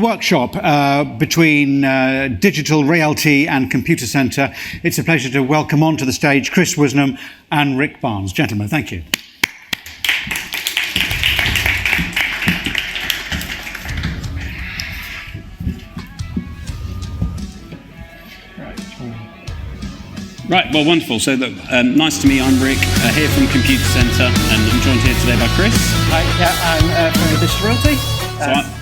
Workshop between Digital Realty and Computacenter. It's a pleasure to welcome onto the stage Chris Woosnam and Rick Barnes. Gentlemen, thank you. Right, well, wonderful. So, look, nice to meet you. I'm Rick, here from Computacenter, and I'm joined here today by Chris. Hi, yeah, I'm from Digital Realty.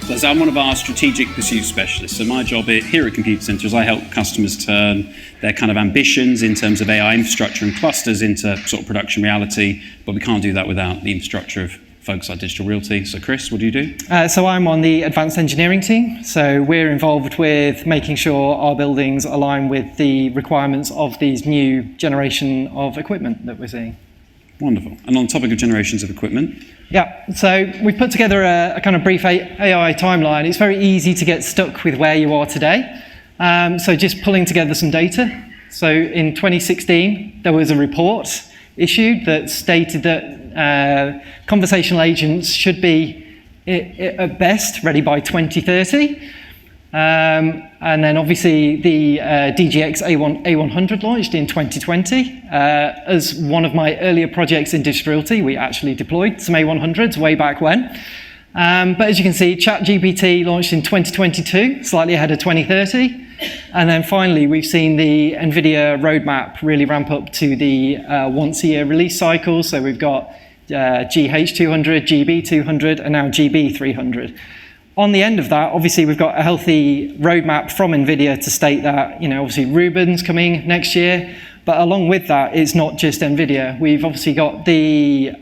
So I'm one of our strategic pursuit specialists. So my job here at Computacenter is I help customers turn their kind of ambitions in terms of AI infrastructure and clusters into sort of production reality, but we can't do that without the infrastructure of folks like Digital Realty. So Chris, what do you do? So I'm on the advanced engineering team. So we're involved with making sure our buildings align with the requirements of these new generation of equipment that we're seeing. Wonderful. And on the topic of generations of equipment? Yeah, so we've put together a kind of brief AI timeline. It's very easy to get stuck with where you are today. So just pulling together some data. So in 2016, there was a report issued that stated that conversational agents should be, at best, ready by 2030. And then obviously the DGX A100 launched in 2020. As one of my earlier projects in Digital Realty, we actually deployed some A100s way back when. But as you can see, ChatGPT launched in 2022, slightly ahead of 2030. And then finally, we've seen the NVIDIA roadmap really ramp up to the once-a-year release cycle. So we've got GH200, GB200, and now GB300. On the end of that, obviously, we've got a healthy roadmap from NVIDIA to state that, obviously Rubin's coming next year. But along with that, it's not just NVIDIA. We've obviously got the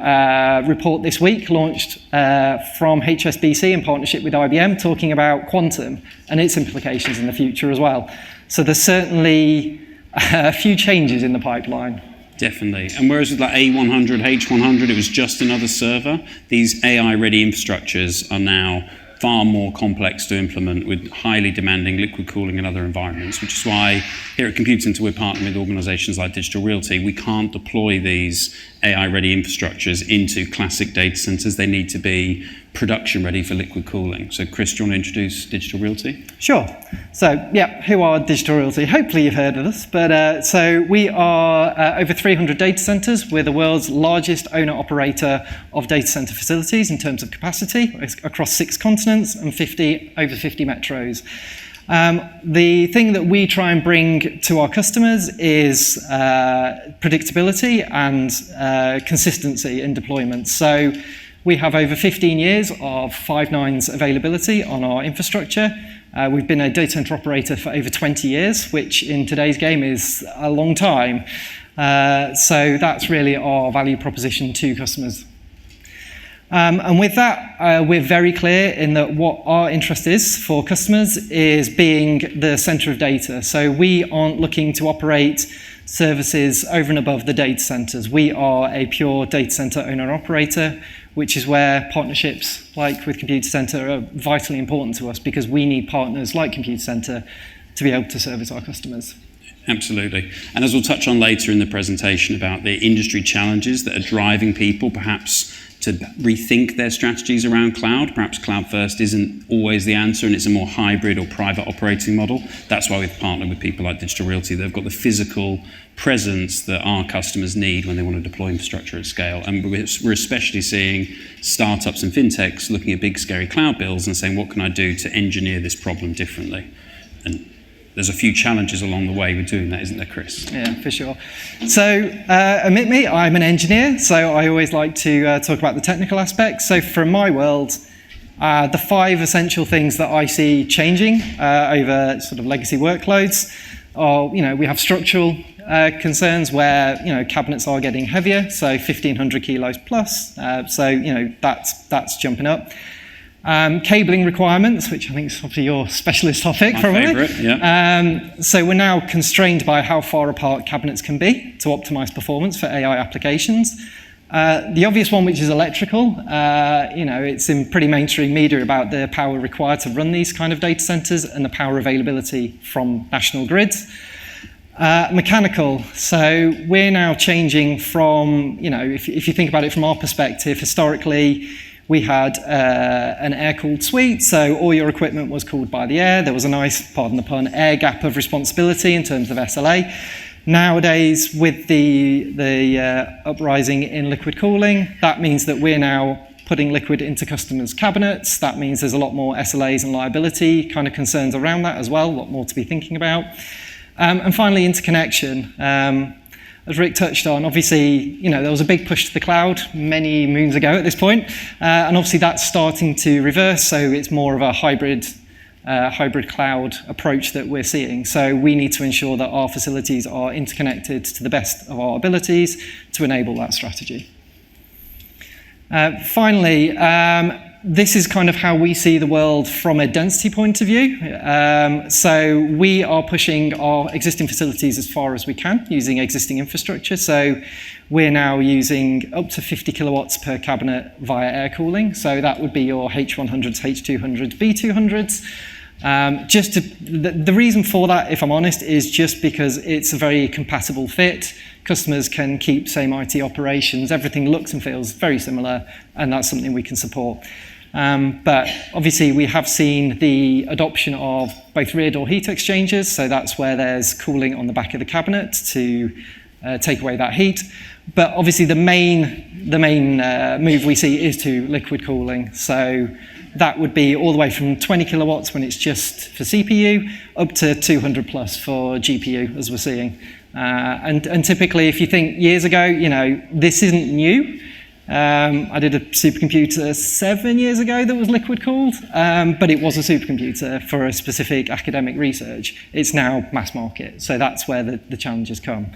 report this week launched from HSBC in partnership with IBM talking about quantum and its implications in the future as well. So there's certainly a few changes in the pipeline. Definitely. And whereas with like A100, H100, it was just another server, these AI-ready infrastructures are now far more complex to implement with highly demanding liquid cooling and other environments, which is why here at Computacenter we're partnering with organizations like Digital Realty. We can't deploy these AI-ready infrastructures into classic data centers. They need to be production-ready for liquid cooling. So Chris, do you want to introduce Digital Realty? Sure. So, yeah, who are Digital Realty? Hopefully you've heard of us. But so we are over 300 data centers. We're the world's largest owner-operator of data center facilities in terms of capacity across 6 continents and over 50 metros. The thing that we try and bring to our customers is predictability and consistency in deployment. So we have over 15 years of 5 nines availability on our infrastructure. We've been a data center operator for over 20 years, which in today's game is a long time. So that's really our value proposition to customers. And with that, we're very clear in that what our interest is for customers is being the center of data. So we aren't looking to operate services over and above the data centers. We are a pure data center owner-operator, which is where partnerships like with Computacenter are vitally important to us because we need partners like Computacenter to be able to service our customers. Absolutely. And as we'll touch on later in the presentation about the industry challenges that are driving people perhaps to rethink their strategies around cloud. Perhaps cloud first isn't always the answer and it's a more hybrid or private operating model. That's why we've partnered with people like Digital Realty. They've got the physical presence that our customers need when they want to deploy infrastructure at scale. And we're especially seeing startups and fintechs looking at big scary cloud bills and saying, what can I do to engineer this problem differently? And there's a few challenges along the way with doing that, isn't there, Chris? Yeah, for sure. So, admit me, I'm an engineer, so I always like to talk about the technical aspects. So from my world, the 5 essential things that I see changing over sort of legacy workloads are, we have structural concerns where, cabinets are getting heavier, so 1,500 kilos plus, so, that's jumping up. Cabling requirements, which I think is obviously your specialist topic, probably. My favourite, yeah. So we're now constrained by how far apart cabinets can be to optimize performance for AI applications. The obvious one, which is electrical, it's in pretty mainstream media about the power required to run these kind of data centers and the power availability from national grids. Mechanical, so we're now changing from, if you think about it from our perspective, historically, we had an air-cooled suite, so all your equipment was cooled by the air. There was a nice, pardon the pun, air gap of responsibility in terms of SLA. Nowadays, with the uprising in liquid cooling, that means that we're now putting liquid into customers' cabinets. That means there's a lot more SLAs and liability kind of concerns around that as well, a lot more to be thinking about. And finally, interconnection. As Rick touched on, obviously, there was a big push to the cloud many moons ago at this point, and obviously that's starting to reverse, so it's more of a hybrid cloud approach that we're seeing. So we need to ensure that our facilities are interconnected to the best of our abilities to enable that strategy. Finally, this is kind of how we see the world from a density point of view. So we are pushing our existing facilities as far as we can using existing infrastructure. So we're now using up to 50 kilowatts per cabinet via air cooling. So that would be your H100s, H200s, B200s. The reason for that, if I'm honest, is just because it's a very compatible fit. Customers can keep same IT operations. Everything looks and feels very similar, and that's something we can support. But obviously, we have seen the adoption of both rear door heat exchangers. So that's where there's cooling on the back of the cabinet to take away that heat. But obviously, the main move we see is to liquid cooling. So that would be all the way from 20 kilowatts when it's just for CPU up to 200 plus for GPU, as we're seeing. And typically, if you think years ago, this isn't new. I did a supercomputer 7 years ago that was liquid cooled, but it was a supercomputer for a specific academic research. It's now mass market, so that's where the challenges come.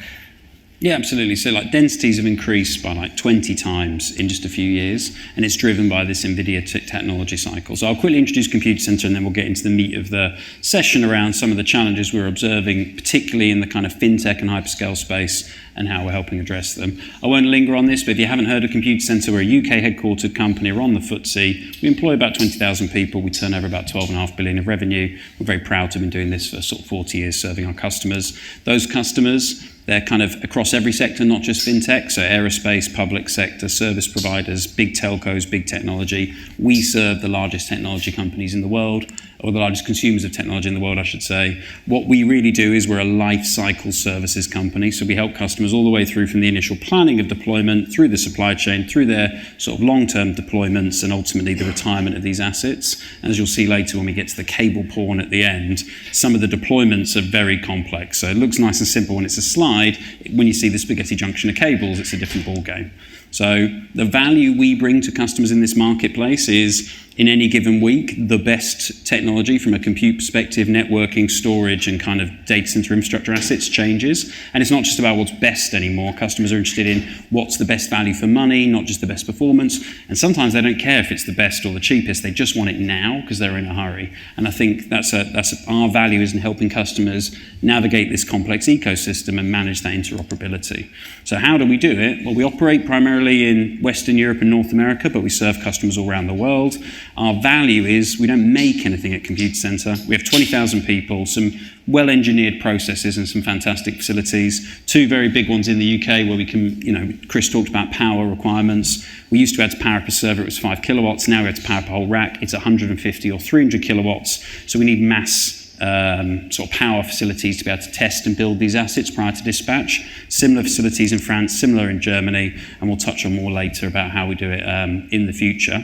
Yeah, absolutely. So densities have increased by 20 times in just a few years, and it's driven by this NVIDIA technology cycle. So I'll quickly introduce Computacenter, and then we'll get into the meat of the session around some of the challenges we're observing, particularly in the kind of fintech and hyperscale space, and how we're helping address them. I won't linger on this, but if you haven't heard of Computacenter, we're a UK headquartered company. We're on the FTSE. We employ about 20,000 people. We turn over about 12.5 billion of revenue. We're very proud to have been doing this for sort of 40 years, serving our customers. Those customers, they're kind of across every sector, not just fintech, so aerospace, public sector, service providers, big telcos, big technology. We serve the largest technology companies in the world, or the largest consumers of technology in the world, I should say. What we really do is we're a life cycle services company, so we help customers all the way through from the initial planning of deployment, through the supply chain, through their sort of long-term deployments, and ultimately the retirement of these assets. And as you'll see later when we get to the cable porn at the end, some of the deployments are very complex. So it looks nice and simple when it's a slide. When you see the spaghetti junction of cables, it's a different ballgame. So the value we bring to customers in this marketplace is, in any given week, the best technology from a compute perspective, networking, storage, and kind of data center infrastructure assets changes. And it's not just about what's best anymore. Customers are interested in what's the best value for money, not just the best performance. And sometimes they don't care if it's the best or the cheapest. They just want it now because they're in a hurry. And I think that's our value is in helping customers navigate this complex ecosystem and manage that interoperability. So how do we do it? Well, we operate primarily in Western Europe and North America, but we serve customers all around the world. Our value is we don't make anything at Computacenter. We have 20,000 people, some well-engineered processes and some fantastic facilities. Two very big ones in the UK where we can, Chris talked about power requirements. We used to have to power up a server, it was 5 kilowatts. Now we have to power up a whole rack, it's 150 or 300 kilowatts. So we need mass sort of power facilities to be able to test and build these assets prior to dispatch. Similar facilities in France, similar in Germany, and we'll touch on more later about how we do it in the future.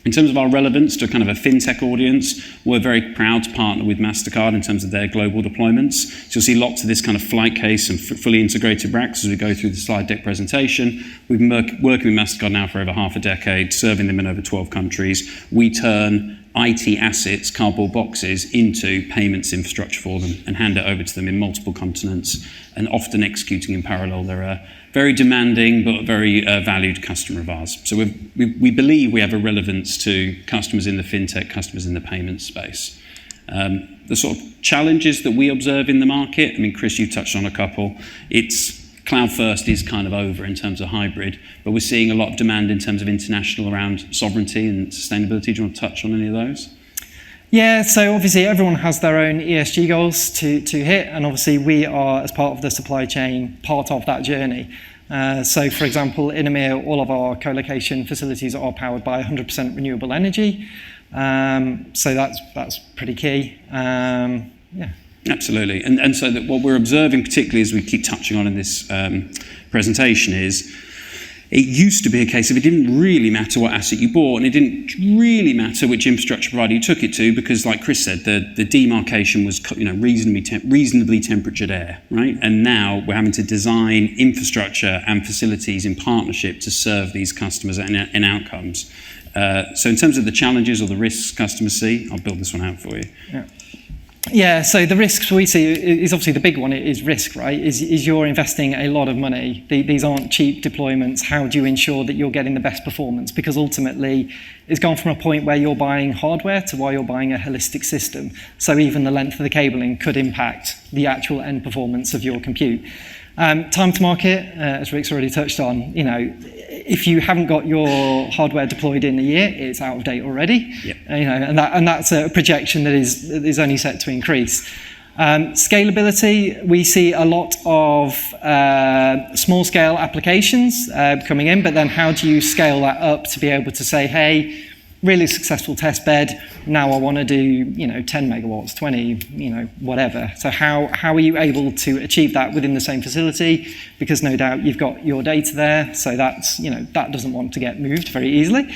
In terms of our relevance to kind of a fintech audience, we're very proud to partner with MasterCard in terms of their global deployments. So you'll see lots of this kind of flight case and fully integrated racks as we go through the slide deck presentation. We've been working with MasterCard now for over half a decade, serving them in over 12 countries. We turn IT assets, cardboard boxes, into payments infrastructure for them and hand it over to them in multiple continents, and often executing in parallel. They're a very demanding but very valued customer of ours. So we believe we have a relevance to customers in the fintech, customers in the payment space. The sort of challenges that we observe in the market, Chris, you touched on a couple. Cloud first is kind of over in terms of hybrid, but we're seeing a lot of demand in terms of international around sovereignty and sustainability. Do you want to touch on any of those? Yeah, so obviously everyone has their own ESG goals to hit, and obviously we are, as part of the supply chain, part of that journey. So, for example, in EMEA, all of our co-location facilities are powered by 100% renewable energy. So that's pretty key. Yeah. Absolutely. And so that what we're observing, particularly as we keep touching on in this presentation, is it used to be a case of it didn't really matter what asset you bought, and it didn't really matter which infrastructure provider you took it to, because, like Chris said, the demarcation was reasonably temperatured air, right? And now we're having to design infrastructure and facilities in partnership to serve these customers and outcomes. So in terms of the challenges or the risks customers see, I'll build this one out for you. Yeah, so the risks we see is obviously the big one is risk, right? Is you're investing a lot of money. These aren't cheap deployments. How do you ensure that you're getting the best performance? Because ultimately, it's gone from a point where you're buying hardware to where you're buying a holistic system. So even the length of the cabling could impact the actual end performance of your compute. Time to market, as Rick's already touched on, if you haven't got your hardware deployed in a year, it's out of date already. Yep. And that's a projection that is only set to increase. Scalability, we see a lot of small scale applications coming in, but then how do you scale that up to be able to say, hey, really successful test bed, now I want to do 10 megawatts, 20, whatever. So how are you able to achieve that within the same facility? Because no doubt you've got your data there, so that's that doesn't want to get moved very easily.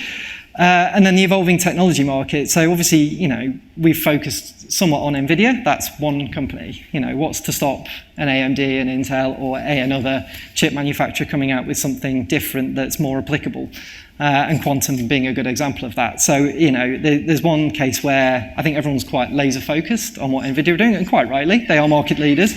And then the evolving technology market. So obviously, we've focused somewhat on NVIDIA. That's one company. What's to stop an AMD, an Intel, or another chip manufacturer coming out with something different that's more applicable? And quantum being a good example of that. So, there's one case where I think everyone's quite laser focused on what NVIDIA are doing, and quite rightly, they are market leaders.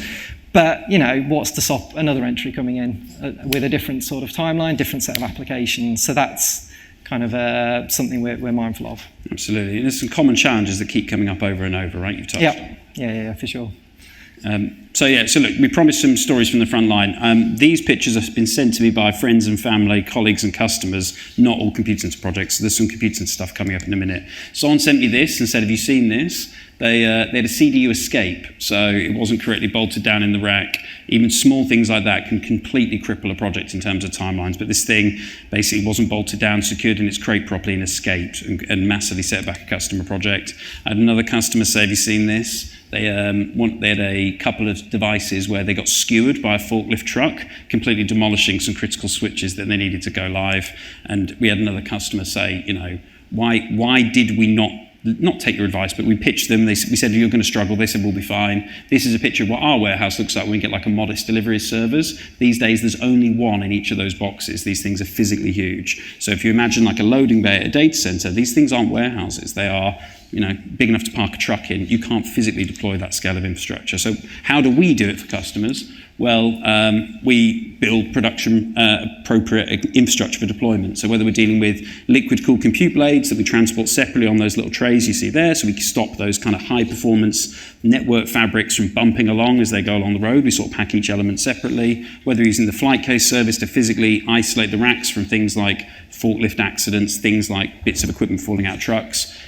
But, what's to stop another entry coming in with a different sort of timeline, different set of applications? So that's kind of something we're mindful of. Absolutely. And there's some common challenges that keep coming up over and over, right? You've touched on. Yeah, for sure. So look, we promised some stories from the front line. These pictures have been sent to me by friends and family, colleagues and customers, not all Computacenter projects. So there's some Computacenter stuff coming up in a minute. Someone sent me this and said, have you seen this? They had a CDU escape, so it wasn't correctly bolted down in the rack. Even small things like that can completely cripple a project in terms of timelines. But this thing basically wasn't bolted down, secured in its crate properly, and escaped and massively set back a customer project. I had another customer say, have you seen this? They had a couple of devices where they got skewered by a forklift truck, completely demolishing some critical switches that they needed to go live. And we had another customer say, why did we not take your advice, but we pitched them. We said, you're going to struggle. They said, we'll be fine. This is a picture of what our warehouse looks like when we get like a modest delivery of servers. These days, there's only one in each of those boxes. These things are physically huge. So if you imagine like a loading bay at a data center, these things aren't warehouses. They are big enough to park a truck in. You can't physically deploy that scale of infrastructure. So how do we do it for customers? Well, we build production appropriate infrastructure for deployment. So whether we're dealing with liquid cooled compute blades that we transport separately on those little trays you see there, so we can stop those kind of high performance network fabrics from bumping along as they go along the road. We sort of pack each element separately. Whether we're using the flight case service to physically isolate the racks from things like forklift accidents, things like bits of equipment falling out of trucks.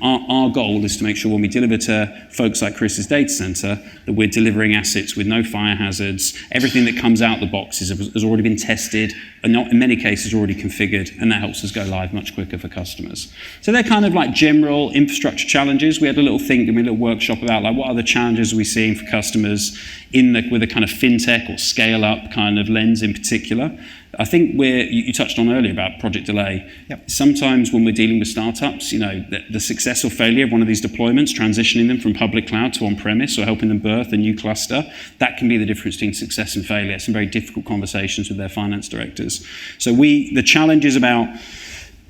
Our goal is to make sure when we deliver to folks like Chris's data center that we're delivering assets with no fire hazards. Everything that comes out the boxes has already been tested and not in many cases already configured, and that helps us go live much quicker for customers. So they're kind of like general infrastructure challenges. We had a little think and a little workshop about like what other challenges are we seeing for customers with a kind of fintech or scale up kind of lens in particular. I think you touched on earlier about project delay. Yep. Sometimes when we're dealing with startups, the success or failure of one of these deployments, transitioning them from public cloud to on-premise or helping them birth a new cluster, that can be the difference between success and failure. Some very difficult conversations with their finance directors. So the challenge is about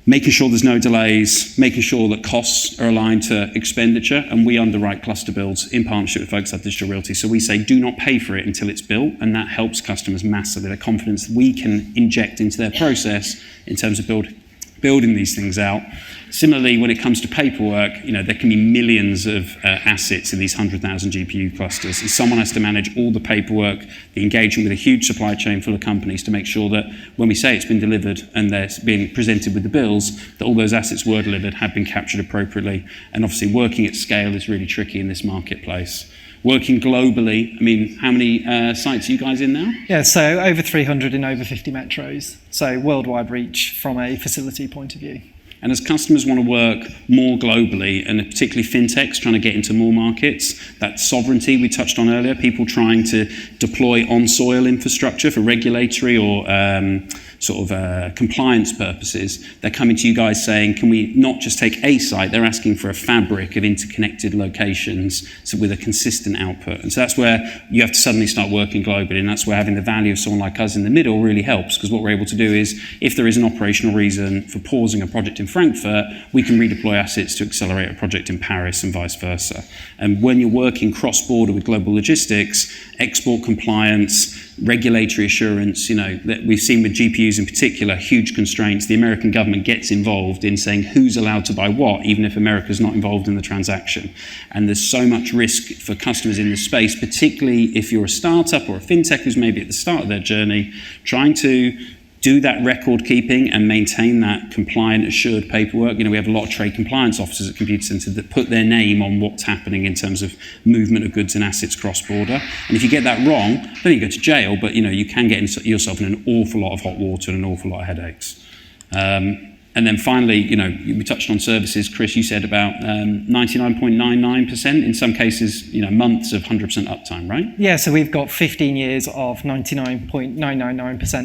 making sure there's no delays, making sure that costs are aligned to expenditure, and we underwrite cluster builds in partnership with folks like Digital Realty. So we say, do not pay for it until it's built, and that helps customers massively. The confidence we can inject into their process in terms of building these things out. Similarly, when it comes to paperwork, there can be millions of assets in these 100,000 GPU clusters. And someone has to manage all the paperwork, the engagement with a huge supply chain full of companies to make sure that when we say it's been delivered and they're being presented with the bills, that all those assets were delivered, have been captured appropriately. And obviously working at scale is really tricky in this marketplace. working globally. I mean, how many sites are you guys in now? Yeah, so over 300 in over 50 metros. So worldwide reach from a facility point of view. And as customers want to work more globally, and particularly fintechs trying to get into more markets, that sovereignty we touched on earlier, people trying to deploy on-soil infrastructure for regulatory or compliance purposes, they're coming to you guys saying, can we not just take a site, they're asking for a fabric of interconnected locations with a consistent output. And so that's where you have to suddenly start working globally, and that's where having the value of someone like us in the middle really helps, because what we're able to do is, if there is an operational reason for pausing a project in Frankfurt, we can redeploy assets to accelerate a project in Paris and vice versa. And when you're working cross-border with global logistics, export compliance, regulatory assurance, that we've seen with GPUs in particular, huge constraints. The American government gets involved in saying who's allowed to buy what, even if America's not involved in the transaction. And there's so much risk for customers in this space, particularly if you're a startup or a fintech who's maybe at the start of their journey, trying to do that record keeping and maintain that compliant, assured paperwork. We have a lot of trade compliance officers at Computacenter that put their name on what's happening in terms of movement of goods and assets cross-border. And if you get that wrong, then you go to jail, but you can get yourself in an awful lot of hot water and an awful lot of headaches. And then finally, we touched on services. Chris, you said about 99.99%, in some cases, months of 100% uptime, right? Yeah, so we've got 15 years of 99.999%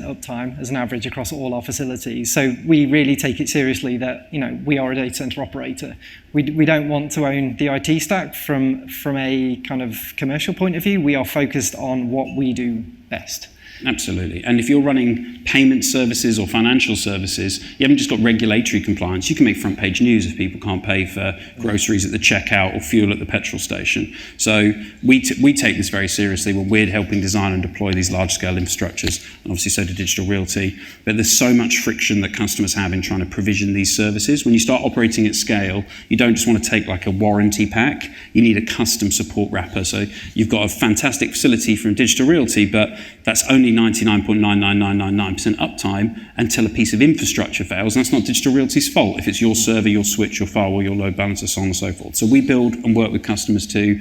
uptime as an average across all our facilities. So we really take it seriously that, we are a data center operator. We don't want to own the IT stack from a kind of commercial point of view. We are focused on what we do best. Absolutely. And if you're running payment services or financial services, you haven't just got regulatory compliance. You can make front page news if people can't pay for groceries at the checkout or fuel at the petrol station. So we take this very seriously when we're helping design and deploy these large scale infrastructures. And obviously so do Digital Realty. But there's so much friction that customers have in trying to provision these services. When you start operating at scale, you don't just want to take like a warranty pack. You need a custom support wrapper. So you've got a fantastic facility from Digital Realty, but that's only 99.99999% uptime until a piece of infrastructure fails. And that's not Digital Realty's fault if it's your server, your switch, your firewall, your load balancer, so on and so forth. So we build and work with customers to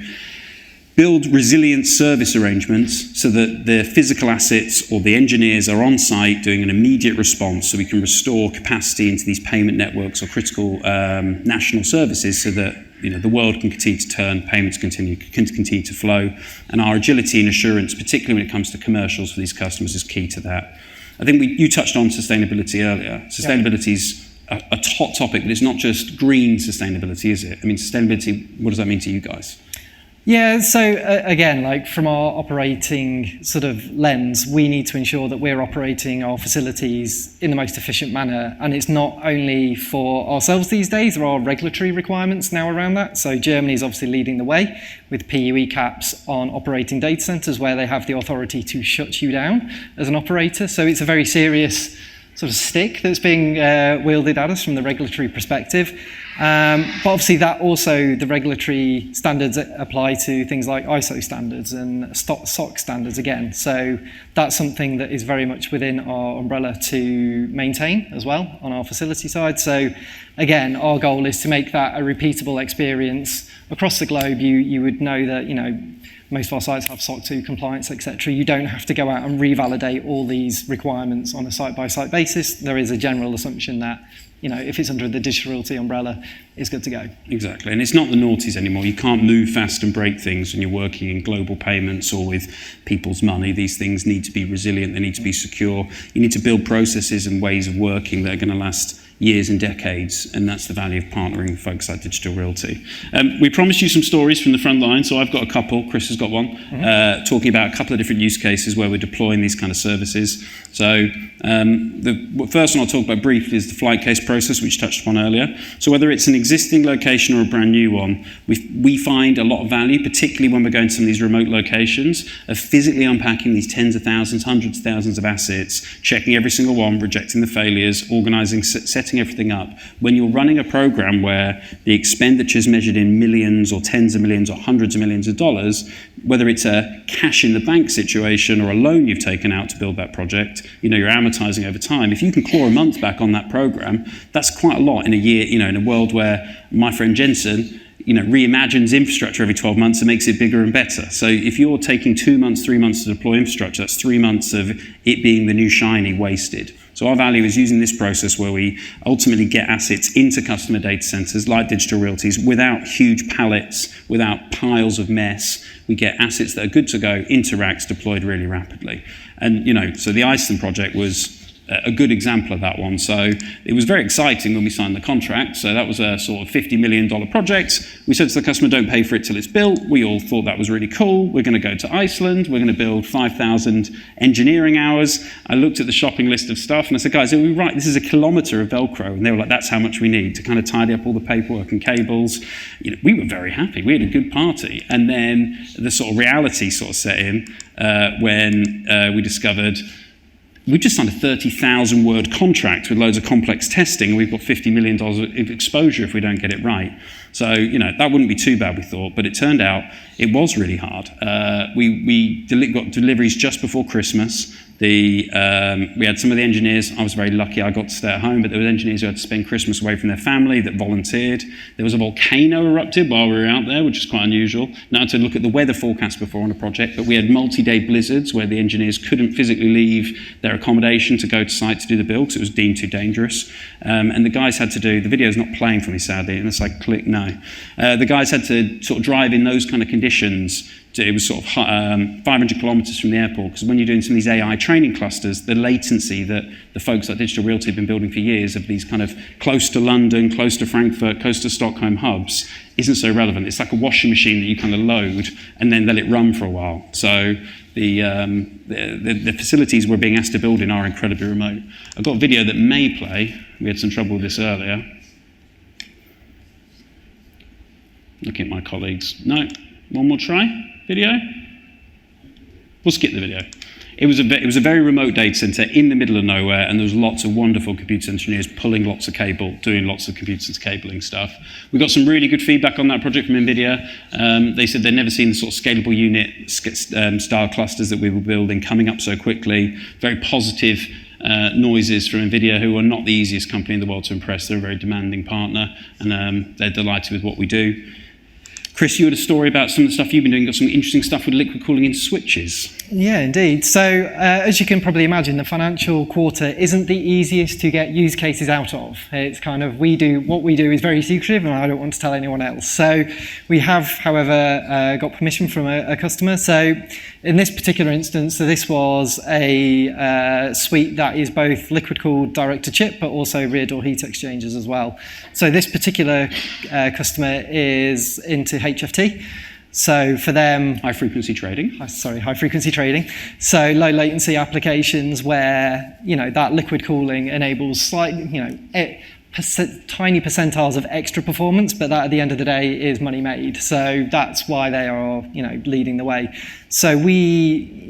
build resilient service arrangements so that the physical assets or the engineers are on site doing an immediate response, so we can restore capacity into these payment networks or critical national services so that the world can continue to turn, payments can continue to flow, and our agility and assurance, particularly when it comes to commercials for these customers, is key to that. I think you touched on sustainability earlier. Sustainability is a hot topic, but it's not just green sustainability, is it? I mean, sustainability, what does that mean to you guys? Yeah, so again, like from our operating sort of lens, we need to ensure that we're operating our facilities in the most efficient manner. And it's not only for ourselves these days, there are regulatory requirements now around that. So Germany is obviously leading the way with PUE caps on operating data centers where they have the authority to shut you down as an operator. So it's a very serious sort of stick that's being wielded at us from the regulatory perspective. But obviously that also, the regulatory standards apply to things like ISO standards and SOC standards again. So that's something that is very much within our umbrella to maintain as well on our facility side. So again, our goal is to make that a repeatable experience across the globe. You would know that, most of our sites have SOC 2 compliance, etc. You don't have to go out and revalidate all these requirements on a site-by-site basis. There is a general assumption that, if it's under the Digital Realty umbrella, it's good to go. Exactly, and it's not the noughties anymore. You can't move fast and break things when you're working in global payments or with people's money. These things need to be resilient, they need to be secure. You need to build processes and ways of working that are going to last years and decades, and that's the value of partnering with folks like Digital Realty. We promised you some stories from the front line, so I've got a couple. Chris has got one, talking about a couple of different use cases where we're deploying these kind of services. So the first one I'll talk about briefly is the flight case process, which touched upon earlier. So whether it's an existing location or a brand new one, we find a lot of value, particularly when we're going to some of these remote locations, of physically unpacking these tens of thousands, hundreds of thousands of assets, checking every single one, rejecting the failures, organizing, setting everything up. When you're running a program where the expenditure is measured in millions or tens of millions or hundreds of millions of dollars, whether it's a cash in the bank situation or a loan you've taken out to build that project, you're amortizing over time. If you can claw a month back on that program, that's quite a lot in a year, in a world where my friend Jensen reimagines infrastructure every 12 months and makes it bigger and better. So if you're taking 2 months, 3 months to deploy infrastructure, that's 3 months of it being the new shiny wasted. So our value is using this process where we ultimately get assets into customer data centers like Digital Realty's without huge pallets, without piles of mess. We get assets that are good to go into racks deployed really rapidly. And, so the Iceland project was a good example of that one. So it was very exciting when we signed the contract. So that was a sort of $50 million project. We said to the customer, don't pay for it till it's built. We all thought that was really cool. We're going to go to Iceland. We're going to build 5,000 engineering hours. I looked at the shopping list of stuff and I said, guys, are we right? This is a kilometre of Velcro. And they were like, that's how much we need to kind of tidy up all the paperwork and cables. We were very happy. We had a good party. And then the sort of reality sort of set in when we discovered we just signed a 30,000 word contract with loads of complex testing. We've got $50 million of exposure if we don't get it right. So, that wouldn't be too bad, we thought, but it turned out it was really hard. We got deliveries just before Christmas. We had some of the engineers. I was very lucky I got to stay at home, but there were engineers who had to spend Christmas away from their family that volunteered. There was a volcano erupted while we were out there, which is quite unusual. Now to look at the weather forecast before on a project, but we had multi-day blizzards where the engineers couldn't physically leave their accommodation to go to site to do the build because it was deemed too dangerous. And the guys had to do, the video's not playing for me sadly, and it's like click no. The guys had to sort of drive in those kind of conditions. It was sort of 500 kilometers from the airport, because when you're doing some of these AI training clusters, the latency that the folks at Digital Realty have been building for years of these kind of close to London, close to Frankfurt, close to Stockholm hubs isn't so relevant. It's like a washing machine that you kind of load and then let it run for a while. So the facilities we're being asked to build in are incredibly remote. I've got a video that may play. We had some trouble with this earlier. Looking at my colleagues. No, one more try. Video? We'll skip the video. It was a very remote data center in the middle of nowhere, and there was lots of wonderful computer engineers pulling lots of cable, doing lots of computer center cabling stuff. We got some really good feedback on that project from NVIDIA. They said they'd never seen the sort of scalable unit style clusters that we were building coming up so quickly. Very positive noises from NVIDIA, who are not the easiest company in the world to impress. They're a very demanding partner, and they're delighted with what we do. Chris, you had a story about some of the stuff you've been doing. Got some interesting stuff with liquid cooling in switches. Yeah, indeed. So, as you can probably imagine, the financial quarter isn't the easiest to get use cases out of. It's kind of, what we do is very secretive, and I don't want to tell anyone else. So, we have, however, got permission from a customer. So, in this particular instance, so this was a suite that is both liquid cooled direct to chip, but also rear door heat exchangers as well. So, this particular customer is into HFT. So for them, high frequency trading. High frequency trading. So low latency applications where that liquid cooling enables tiny percentiles of extra performance, but that at the end of the day is money made. So that's why they are leading the way. So we,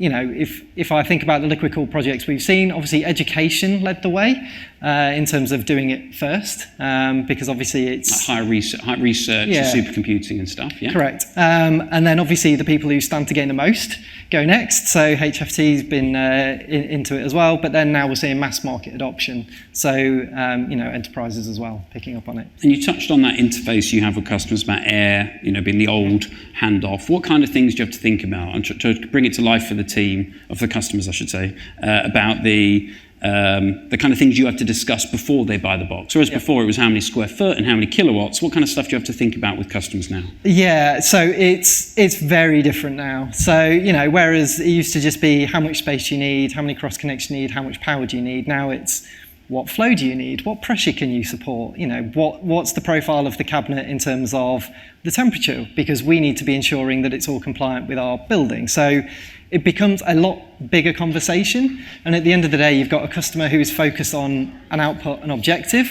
if I think about the liquid cooled projects we've seen, obviously education led the way in terms of doing it first, because obviously it's high research, yeah. supercomputing and stuff. Yeah, correct. And then obviously the people who stand to gain the most go next. So HFT's been into it as well, but then now we're seeing mass market adoption. So enterprises as well picking up on it. And you touched on that interface you have with customers about air, being the old handoff. What kind of things do you have to think about, and to bring it to life for the team, of the customers, I should say, about the kind of things you have to discuss before they buy the box? Whereas before it was how many square foot and how many kilowatts. What kind of stuff do you have to think about with customers now? Yeah, so it's very different now. So, whereas it used to just be how much space do you need, how many cross connects you need, how much power do you need, now it's what flow do you need, what pressure can you support, what's the profile of the cabinet in terms of the temperature, because we need to be ensuring that it's all compliant with our building. So it becomes a lot bigger conversation, and at the end of the day you've got a customer who is focused on an output and objective,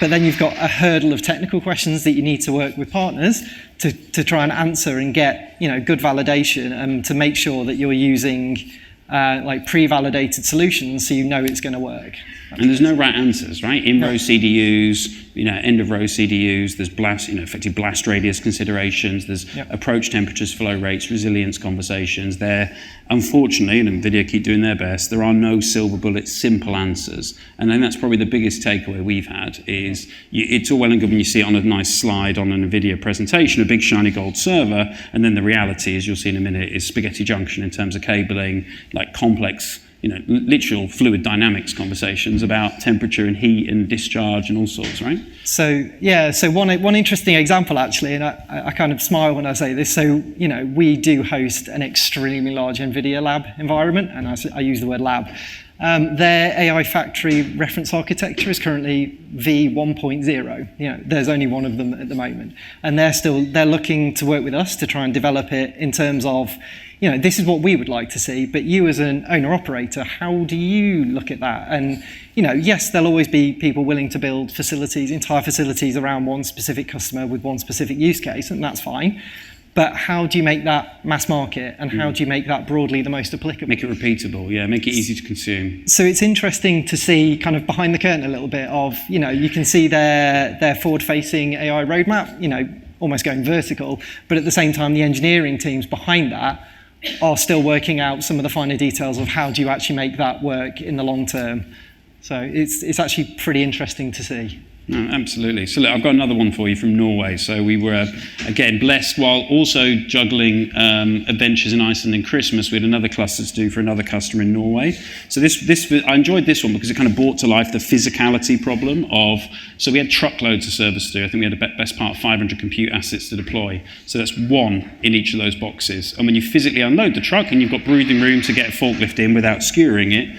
but then you've got a hurdle of technical questions that you need to work with partners to try and answer and get good validation, and to make sure that you're using like pre-validated solutions, so you know it's going to work. And there's no right answers, right? In-row CDUs, end-of-row CDUs. There's blast, effective blast radius considerations. There's approach temperatures, flow rates, resilience conversations. There, unfortunately, and NVIDIA keep doing their best, there are no silver bullet, simple answers. And then that's probably the biggest takeaway we've had is it's all well and good when you see it on a nice slide on an NVIDIA presentation, a big shiny gold server, and then the reality, as you'll see in a minute, is spaghetti junction in terms of cabling, like complex, literal fluid dynamics conversations about temperature and heat and discharge and all sorts, right? So one interesting example actually, and I kind of smile when I say this. So we do host an extremely large NVIDIA lab environment, and I use the word lab. Their AI factory reference architecture is currently v1.0. There's only one of them at the moment, and they're looking to work with us to try and develop it in terms of, this is what we would like to see, but you as an owner-operator, how do you look at that? And, yes, there'll always be people willing to build entire facilities around one specific customer with one specific use case, and that's fine. But how do you make that mass market, and how do you make that broadly the most applicable? Make it repeatable, make it easy to consume. So it's interesting to see kind of behind the curtain a little bit of, you can see their forward-facing AI roadmap, almost going vertical, but at the same time, the engineering teams behind that are still working out some of the finer details of how do you actually make that work in the long term. So it's actually pretty interesting to see. No, absolutely. So look, I've got another one for you from Norway. So we were, again, blessed while also juggling adventures in Iceland and Christmas. We had another cluster to do for another customer in Norway. So I enjoyed this one because it kind of brought to life the physicality problem of, so we had truckloads of servers to do. I think we had a best part of 500 compute assets to deploy. So that's one in each of those boxes. And when you physically unload the truck and you've got breathing room to get a forklift in without skewering it,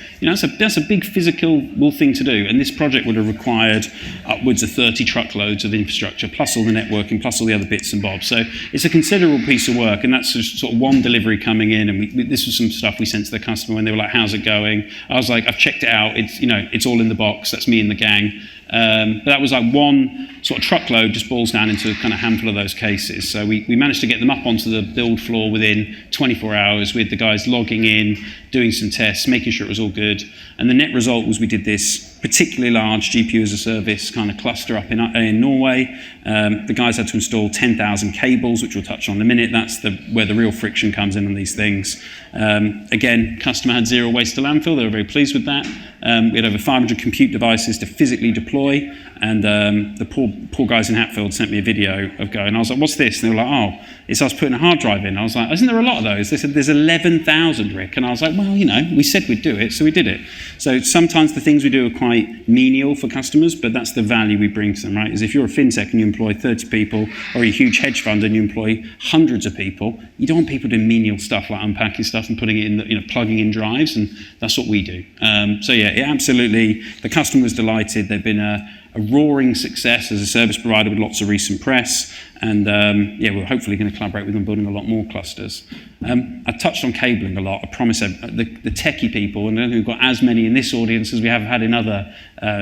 that's a big physical thing to do. And this project would have required upwards of 30 truckloads of infrastructure, plus all the networking, plus all the other bits and bobs. So it's a considerable piece of work, and that's just sort of one delivery coming in. And this was some stuff we sent to the customer when they were like, "How's it going?" I was like, "I've checked it out. It's all in the box. That's me and the gang." But that was like one sort of truckload, just boils down into a kind of handful of those cases. So we managed to get them up onto the build floor within 24 hours with the guys logging in, doing some tests, making sure it was all good. And the net result was we did this particularly large GPU as a service kind of cluster up in Norway. The guys had to install 10,000 cables, which we'll touch on in a minute. That's where the real friction comes in on these things. Again, customer had zero waste to landfill. They were very pleased with that. We had over 500 compute devices to physically deploy, and the poor guys in Hatfield sent me a video of going. I was like, "What's this?" And they were like, "Oh, it's us putting a hard drive in." I was like, "Isn't there a lot of those?" They said, "There's 11,000, Rick." And I was like, "Well, we said we'd do it, so we did it." So sometimes the things we do are quite menial for customers, but that's the value we bring to them, right? Is if you're a fintech and you employ 30 people, or a huge hedge fund and you employ hundreds of people, you don't want people doing menial stuff like unpacking stuff and putting it in, plugging in drives, and that's what we do. Absolutely. The customer was delighted. They've been a roaring success as a service provider with lots of recent press, and we're hopefully going to collaborate with them building a lot more clusters. I touched on cabling a lot. I promise the techie people, and I don't think we've got as many in this audience as we have had in other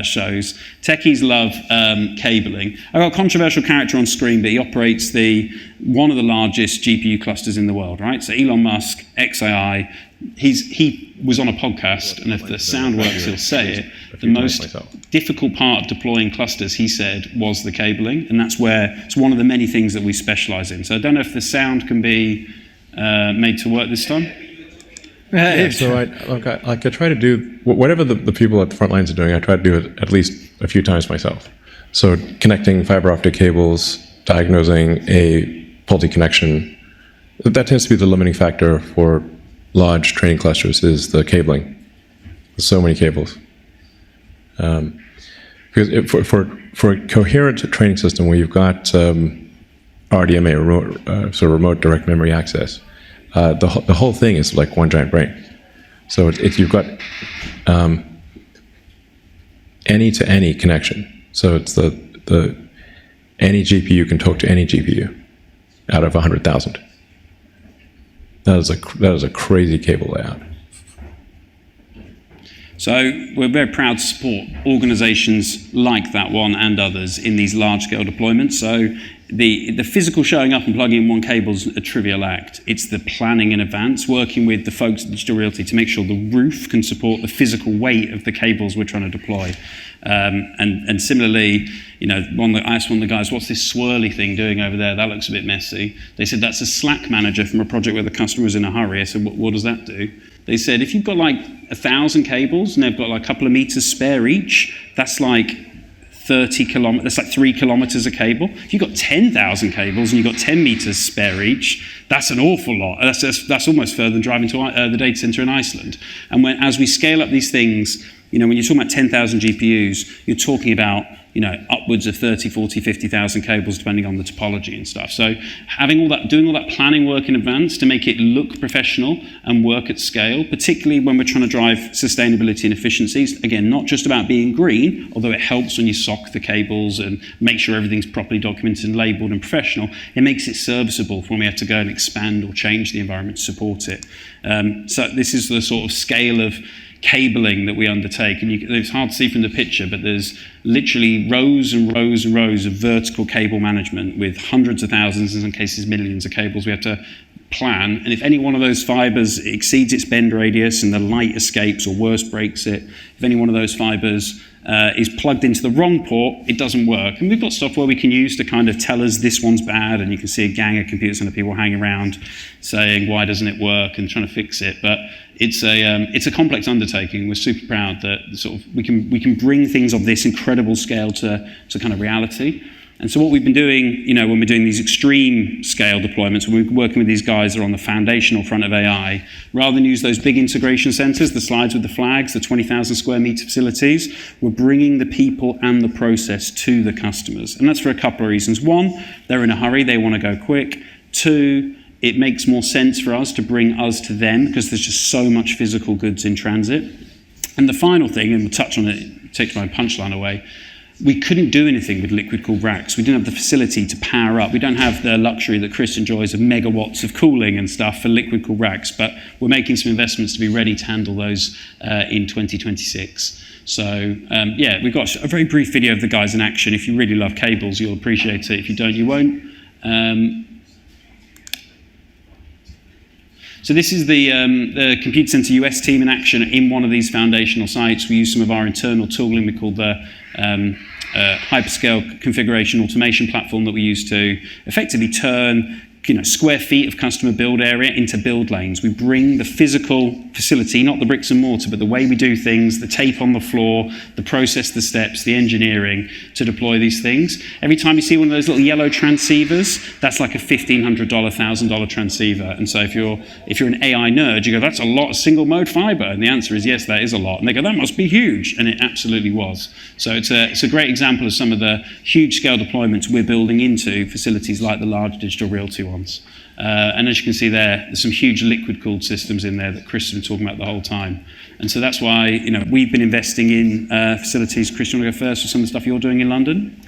shows. Techies love cabling. I've got a controversial character on screen, but he operates one of the largest GPU clusters in the world, right? So Elon Musk, XAI, he was on a podcast, and if the sound works, he'll say it. The most difficult part of deploying clusters, he said, was the cabling, and that's where it's one of the many things that we specialize in. So I don't know if the sound can be made to work this time. So I try to do whatever the people at the front lines are doing. I try to do it at least a few times myself. So connecting fiber optic cables, diagnosing a faulty connection, that tends to be the limiting factor for large training clusters, is the cabling. There's so many cables. Because for a coherent training system where you've got RDMA, remote direct memory access, the whole thing is like one giant brain. So you've got any-to-any connection. So it's the any GPU can talk to any GPU out of 100,000. That is a crazy cable layout. So we're very proud to support organizations like that one and others in these large-scale deployments. So the physical showing up and plugging in one cable is a trivial act. It's the planning in advance, working with the folks at Digital Realty to make sure the roof can support the physical weight of the cables we're trying to deploy. And similarly, I asked one of the guys, what's this swirly thing doing over there? That looks a bit messy. They said, that's a Slack manager from a project where the customer was in a hurry. I said, what does that do? They said, if you've got like 1,000 cables and they've got like a couple of meters spare each, that's like 30 kilometers, that's like 3 kilometers of cable. If you've got 10,000 cables and you've got 10 meters spare each, that's an awful lot. That's almost further than driving to the data center in Iceland. And as we scale up these things, when you're talking about 10,000 GPUs, you're talking about upwards of 30, 40, 50,000 cables, depending on the topology and stuff. So doing all that planning work in advance to make it look professional and work at scale, particularly when we're trying to drive sustainability and efficiencies. Again, not just about being green, although it helps when you sock the cables and make sure everything's properly documented and labeled and professional. It makes it serviceable for when we have to go and expand or change the environment to support it. So this is the sort of scale of cabling that we undertake, and it's hard to see from the picture, but there's literally rows and rows and rows of vertical cable management with hundreds of thousands, in some cases millions of cables we have to plan. And if any one of those fibers exceeds its bend radius and the light escapes, or worse, breaks it, if any one of those fibers is plugged into the wrong port, it doesn't work. And we've got software we can use to kind of tell us this one's bad, and you can see a gang of Computacenter people hanging around saying, why doesn't it work, and trying to fix it. But it's a complex undertaking. We're super proud that we can bring things of this incredible scale to kind of reality. And so what we've been doing, when we're doing these extreme scale deployments, when we're working with these guys that are on the foundational front of AI, rather than use those big integration centers, the slides with the flags, the 20,000 square meter facilities, we're bringing the people and the process to the customers. And that's for a couple of reasons. One, they're in a hurry, they want to go quick. Two, it makes more sense for us to bring us to them because there's just so much physical goods in transit. And the final thing, and we'll touch on it, take my punchline away, we couldn't do anything with liquid-cooled racks. We didn't have the facility to power up. We don't have the luxury that Chris enjoys of megawatts of cooling and stuff for liquid-cooled racks, but we're making some investments to be ready to handle those in 2026. So, we've got a very brief video of the guys in action. If you really love cables, you'll appreciate it. If you don't, you won't. So this is the Computacenter US team in action in one of these foundational sites. We use some of our internal tooling. We call the hyperscale configuration automation platform that we use to effectively turn square feet of customer build area into build lanes. We bring the physical facility, not the bricks and mortar, but the way we do things, the tape on the floor, the process, the steps, the engineering to deploy these things. Every time you see one of those little yellow transceivers, that's like a $1,500, $1,000 transceiver. And so if you're an AI nerd, you go, that's a lot of single mode fiber. And the answer is yes, that is a lot. And they go, that must be huge. And it absolutely was. So it's a great example of some of the huge scale deployments we're building into facilities like the large Digital Realty ones. And as you can see there's some huge liquid-cooled systems in there that Chris has been talking about the whole time. And so that's why we've been investing in facilities. Chris, you want to go first with some of the stuff you're doing in London?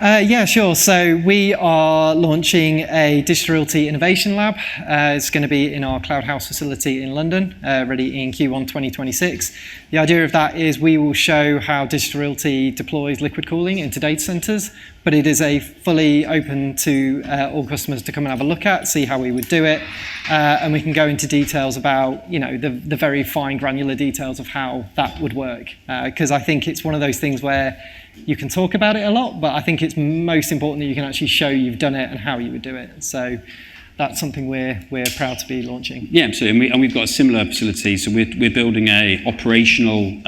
Yeah, sure. So we are launching a Digital Realty Innovation Lab. It's going to be in our Cloud House facility in London, ready in Q1 2026. The idea of that is we will show how Digital Realty deploys liquid cooling into data centers, but it is a fully open to all customers to come and have a look at, see how we would do it, and we can go into details about the very fine granular details of how that would work. Because I think it's one of those things where you can talk about it a lot, but I think it's most important that you can actually show you've done it and how you would do it. So that's something we're proud to be launching. Yeah, absolutely. And we've got a similar facility. So we're building a operational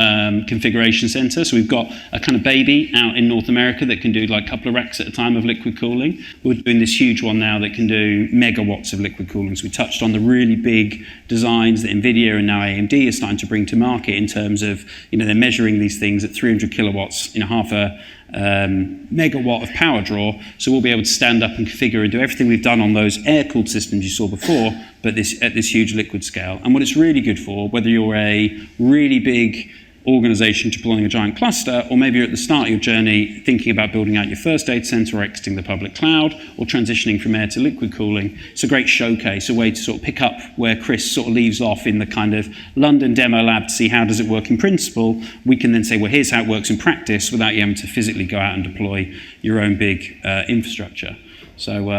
configuration center. So we've got a kind of baby out in North America that can do like a couple of racks at a time of liquid cooling. We're doing this huge one now that can do megawatts of liquid cooling. So we touched on the really big designs that NVIDIA and now AMD are starting to bring to market in terms of, they're measuring these things at 300 kilowatts, half a megawatt of power draw, so we'll be able to stand up and configure and do everything we've done on those air-cooled systems you saw before, but at this huge liquid scale. And what it's really good for, whether you're a really big organization deploying a giant cluster, or maybe you're at the start of your journey thinking about building out your first data center or exiting the public cloud or transitioning from air to liquid cooling, it's a great showcase, a way to sort of pick up where Chris sort of leaves off in the kind of London demo lab to see how does it work in principle. We can then say, well, here's how it works in practice without you having to physically go out and deploy your own big infrastructure. So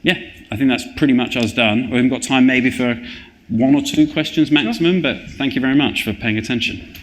yeah, I think that's pretty much us done. We haven't got time maybe for 1 or 2 questions maximum, but thank you very much for paying attention.